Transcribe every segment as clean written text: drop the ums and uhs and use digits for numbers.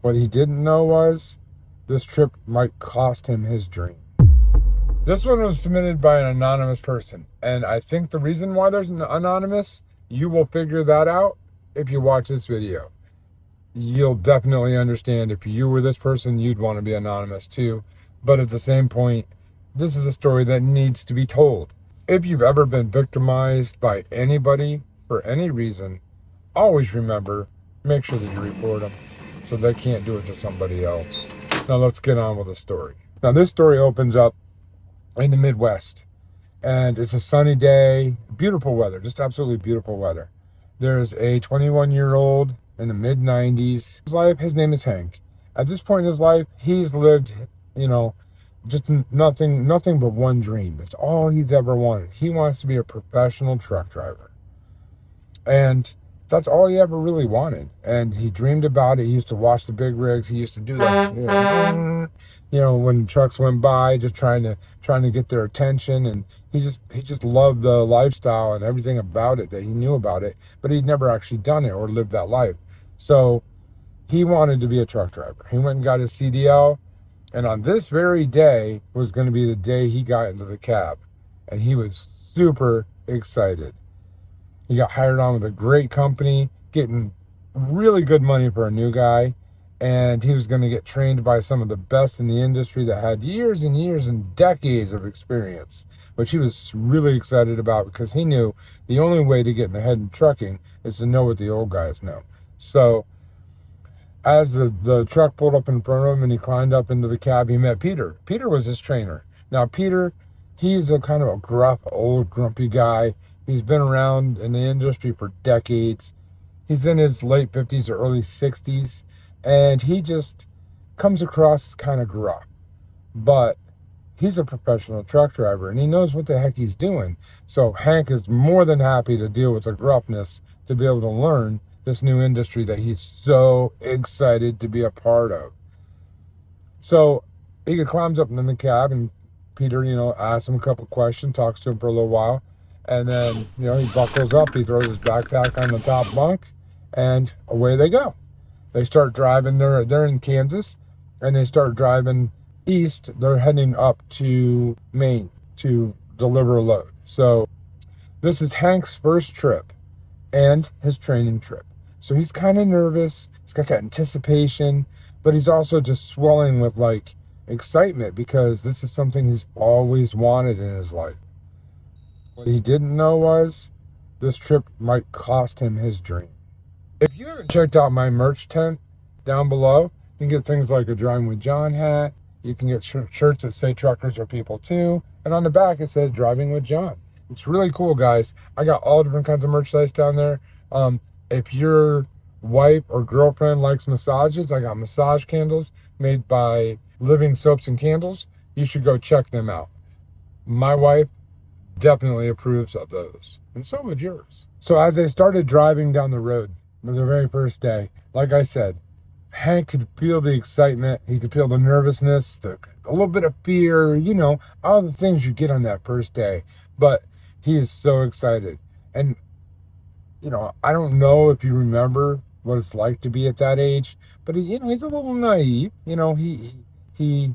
What he didn't know was this trip might cost him his dream. This one was submitted by an anonymous person, and I think the reason why there's an anonymous, you will figure that out if you watch this video. You'll definitely understand if you were this person, you'd want to be anonymous too. But at the same point, this is a story that needs to be told. If you've ever been victimized by anybody for any reason, always remember, make sure that you report them so they can't do it to somebody else. Now let's get on with the story. Now this story opens up in the Midwest, and it's a sunny day, beautiful weather, just absolutely beautiful weather. There's a 21-year-old in the mid-90s. His name is Hank. At this point in his life, he's lived, just nothing but one dream. It's all he's ever wanted. He wants to be a professional truck driver. And that's all he ever really wanted. And he dreamed about it. He used to watch the big rigs. He used to do that, when trucks went by, just trying to get their attention. And he just loved the lifestyle and everything about it that he knew about it, but he'd never actually done it or lived that life. So he wanted to be a truck driver. He went and got his CDL, and on this very day was going to be the day he got into the cab, and he was super excited. He got hired on with a great company, getting really good money for a new guy, and he was going to get trained by some of the best in the industry that had years and years and decades of experience, which he was really excited about because he knew the only way to get ahead in trucking is to know what the old guys know. So as the truck pulled up in front of him and he climbed up into the cab, he met Peter. Peter was his trainer. Now Peter, he's a kind of a gruff, old, grumpy guy. He's been around in the industry for decades. He's in his late 50s or early 60s, and he just comes across kind of gruff. But he's a professional truck driver, and he knows what the heck he's doing. So Hank is more than happy to deal with the gruffness to be able to learn this new industry that he's so excited to be a part of. So he climbs up in the cab, and Peter, asks him a couple questions, talks to him for a little while. And then, he buckles up, he throws his backpack on the top bunk, and away they go. They start driving, they're in Kansas, and they start driving east. They're heading up to Maine to deliver a load. So this is Hank's first trip and his training trip. So he's kind of nervous, he's got that anticipation, but he's also just swelling with excitement because this is something he's always wanted in his life. What he didn't know was this trip might cost him his dream. If you haven't checked out my merch tent down below, you can get things like a Driving with John hat. You can get shirts that say truckers are people too. And on the back it says Driving with John. It's really cool, guys. I got all different kinds of merchandise down there. If your wife or girlfriend likes massages, I got massage candles made by Living Soaps and Candles. You should go check them out. My wife definitely approves of those, and so would yours. So as they started driving down the road the very first day, like I said, Hank could feel the excitement, he could feel the nervousness, a little bit of fear, all the things you get on that first day, but he is so excited. And I don't know if you remember what it's like to be at that age, but he's a little naive. He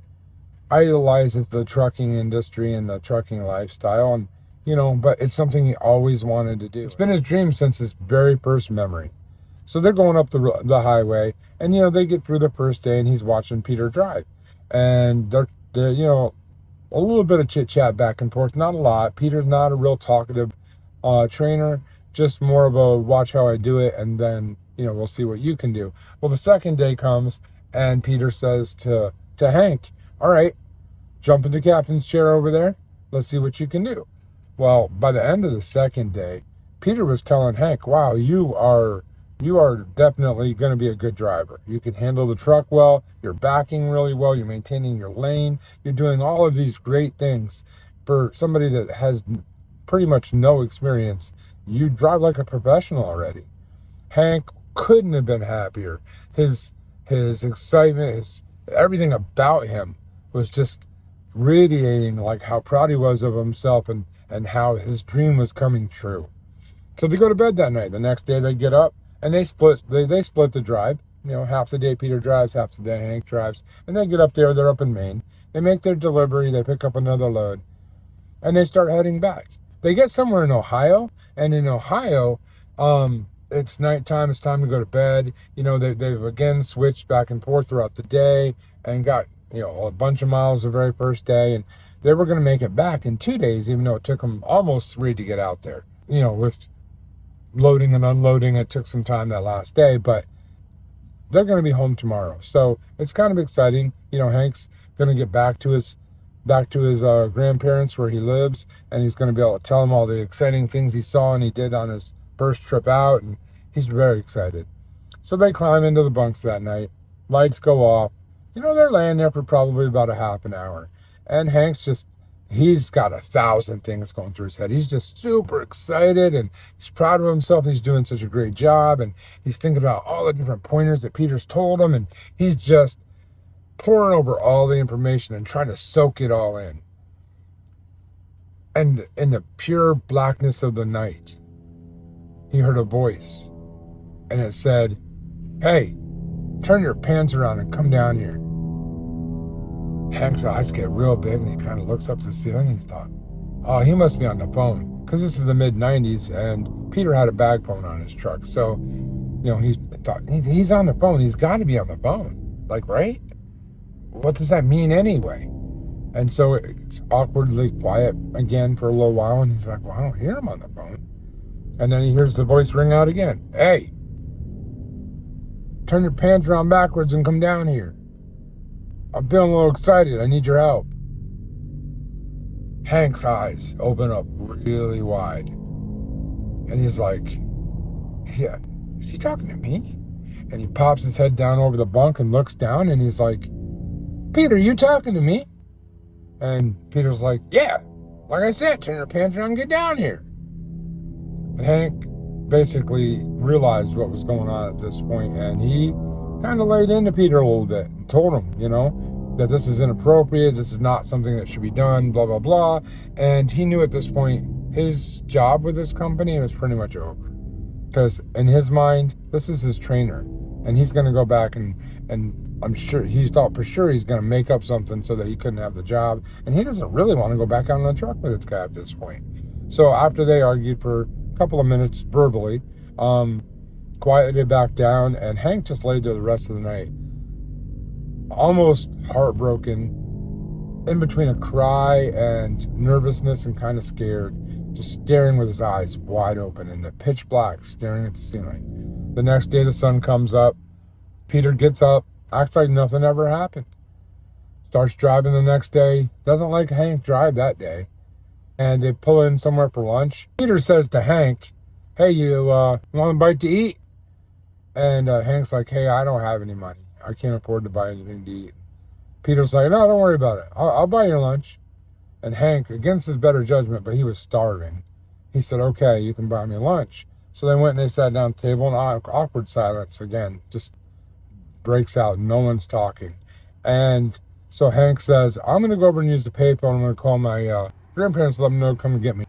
idolizes the trucking industry and the trucking lifestyle, and but it's something he always wanted to do. It's been his dream since his very first memory. So they're going up the highway, and they get through the first day, and he's watching Peter drive, and they're a little bit of chit chat back and forth, not a lot. Peter's not a real talkative trainer, just more of a watch how I do it, and then we'll see what you can do. Well, the second day comes, and Peter says to Hank, all right, jump in the captain's chair over there. Let's see what you can do. Well, by the end of the second day, Peter was telling Hank, wow, you are definitely going to be a good driver. You can handle the truck well. You're backing really well. You're maintaining your lane. You're doing all of these great things. For somebody that has pretty much no experience, you drive like a professional already. Hank couldn't have been happier. His excitement, everything about him was just radiating how proud he was of himself and how his dream was coming true. So they go to bed that night. The next day they get up and they split the drive. half the day Peter drives, half the day Hank drives. And they get up there, they're up in Maine. They make their delivery, they pick up another load, and they start heading back. They get somewhere in Ohio, and in Ohio, it's nighttime, it's time to go to bed. They've again switched back and forth throughout the day and got, a bunch of miles the very first day, and they were going to make it back in 2 days, even though it took them almost 3 to get out there. With loading and unloading, it took some time that last day, but they're going to be home tomorrow. So it's kind of exciting. Hank's going to get back to his grandparents where he lives, and he's going to be able to tell them all the exciting things he saw and he did on his first trip out, and he's very excited. So they climb into the bunks that night. Lights go off. They're laying there for probably about a half an hour, and he's got 1,000 things going through his head. He's just super excited, and he's proud of himself. He's doing such a great job, and he's thinking about all the different pointers that Peter's told him, and he's just pouring over all the information and trying to soak it all in. And in the pure blackness of the night, he heard a voice, and it said, "Hey, turn your pants around and come down here." Hank's eyes get real big, and he kind of looks up to the ceiling, and he thought, oh, he must be on the phone, because this is the mid-90s, and Peter had a bag phone on his truck. So, he thought, he's on the phone. He's got to be on the phone. Like, right? What does that mean anyway? And so it's awkwardly quiet again for a little while, and he's like, well, I don't hear him on the phone. And then he hears the voice ring out again. "Hey, turn your pants around backwards and come down here. I'm feeling a little excited. I need your help." Hank's eyes open up really wide. And he's like, yeah, is he talking to me? And he pops his head down over the bunk and looks down, and he's like, "Peter, you talking to me?" And Peter's like, "Yeah, like I said, turn your pants around and get down here." And Hank basically realized what was going on at this point, and he kind of laid into Peter a little bit and told him, that this is inappropriate, this is not something that should be done, blah, blah, blah. And he knew at this point his job with this company was pretty much over. Because in his mind, this is his trainer, and he's going to go back and I'm sure, he thought for sure he's going to make up something so that he couldn't have the job. And he doesn't really want to go back out on the truck with this guy at this point. So after they argued for a couple of minutes verbally, quieted back down, and Hank just laid there the rest of the night, almost heartbroken, in between a cry and nervousness and kind of scared, just staring with his eyes wide open in the pitch black, staring at the ceiling. The next day the sun comes up. Peter gets up, acts like nothing ever happened. Starts driving the next day. Doesn't like Hank drive that day. And they pull in somewhere for lunch. Peter says to Hank, "Hey, you want a bite to eat?" And Hank's like, "Hey, I don't have any money. I can't afford to buy anything to eat." Peter's like, "No, don't worry about it. I'll buy your lunch." And Hank, against his better judgment, but he was starving, he said, "Okay, you can buy me lunch." So they went and they sat down at the table, and awkward silence again just breaks out. No one's talking. And so Hank says, "I'm going to go over and use the payphone. I'm going to call my grandparents, let them know to come and get me."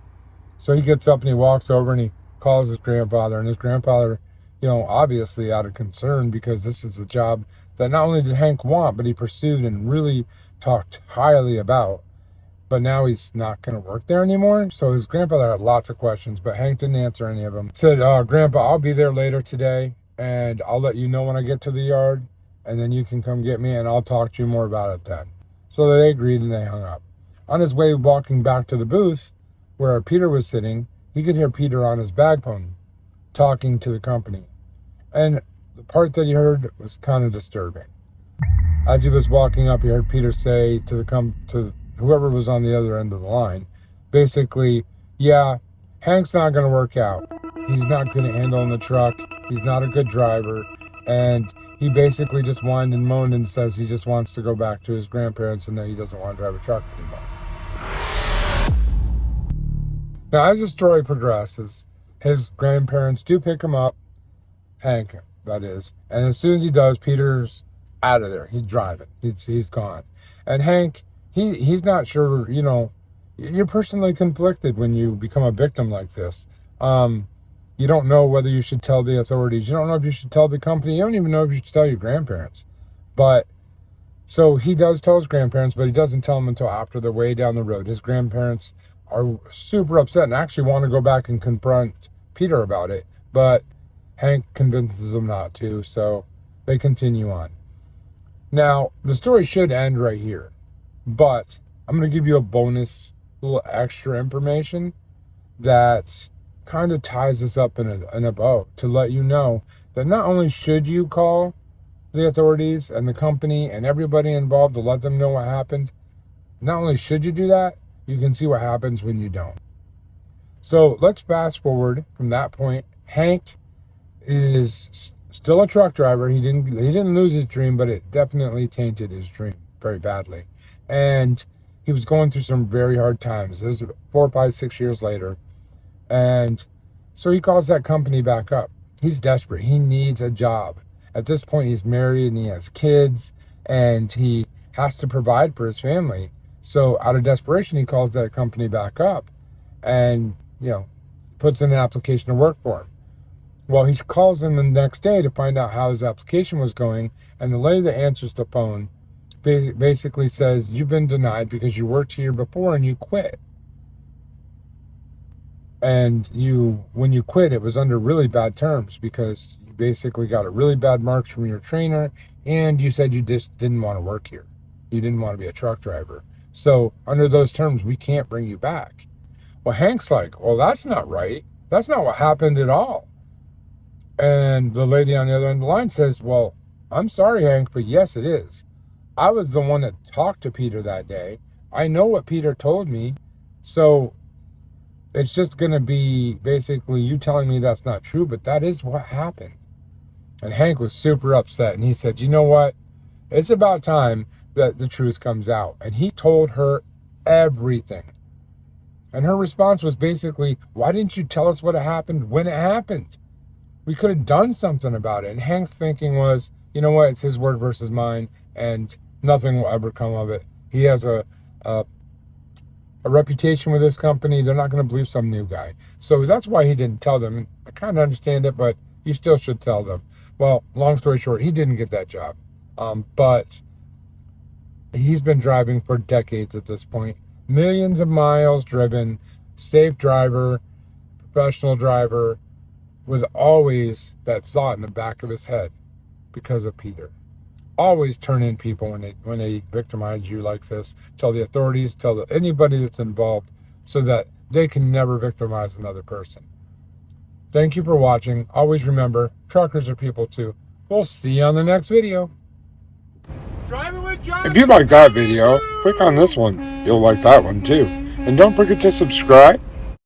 So he gets up and he walks over and he calls his grandfather, and his grandfather, obviously out of concern, because this is a job that not only did Hank want, but he pursued and really talked highly about. But now he's not going to work there anymore. So his grandfather had lots of questions, but Hank didn't answer any of them. He said, "Grandpa, I'll be there later today, and I'll let you know when I get to the yard, and then you can come get me, and I'll talk to you more about it then." So they agreed, and they hung up. On his way walking back to the booth where Peter was sitting, he could hear Peter on his bag phone talking to the company. And the part that he heard was kind of disturbing. As he was walking up, he heard Peter say to whoever was on the other end of the line, basically, "Yeah, Hank's not going to work out. He's not good at handling the truck. He's not a good driver." And he basically just whined and moaned and says he just wants to go back to his grandparents and that he doesn't want to drive a truck anymore. Now, as the story progresses, his grandparents do pick him up, Hank, that is. And as soon as he does, Peter's out of there. He's driving. He's gone. And Hank, he's not sure, you're personally conflicted when you become a victim like this. You don't know whether you should tell the authorities. You don't know if you should tell the company. You don't even know if you should tell your grandparents. But so he does tell his grandparents, but he doesn't tell them until after they're way down the road. His grandparents are super upset and actually want to go back and confront Peter about it. But Hank convinces them not to, so they continue on. Now, the story should end right here, but I'm going to give you a bonus, little extra information that kind of ties this up in a bow to let you know that not only should you call the authorities and the company and everybody involved to let them know what happened, not only should you do that, you can see what happens when you don't. So let's fast forward from that point. Hank is still a truck driver. He didn't lose his dream, but it definitely tainted his dream very badly. And he was going through some very hard times. This was 4, 5, 6 years later. And so he calls that company back up. He's desperate. He needs a job. At this point, he's married and he has kids and he has to provide for his family. So out of desperation, he calls that company back up and, puts in an application to work for him. Well, he calls them the next day to find out how his application was going. And the lady that answers the phone basically says, you've been denied because you worked here before and you quit. And when you quit, it was under really bad terms because you basically got a really bad marks from your trainer and you said you just didn't want to work here. You didn't want to be a truck driver. So under those terms, we can't bring you back. Well, Hank's like, well, that's not right. That's not what happened at all. And the lady on the other end of the line says, well, I'm sorry, Hank, but yes, it is. I was the one that talked to Peter that day. I know what Peter told me. So it's just going to be basically you telling me that's not true, but that is what happened. And Hank was super upset. And he said, you know what? It's about time that the truth comes out. And he told her everything. And her response was basically, why didn't you tell us what happened when it happened? We could have done something about it. And Hank's thinking was, you know what? It's his word versus mine, and nothing will ever come of it. He has a reputation with this company. They're not going to believe some new guy. So that's why he didn't tell them. I kind of understand it, but you still should tell them. Well, long story short, he didn't get that job. But he's been driving for decades at this point. Millions of miles driven, safe driver, professional driver, with always that thought in the back of his head because of Peter. Always turn in people when they victimize you like this. Tell the authorities, tell anybody that's involved so that they can never victimize another person. Thank you for watching. Always remember, truckers are people too. We'll see you on the next video. If you like that video, click on this one. You'll like that one too. And don't forget to subscribe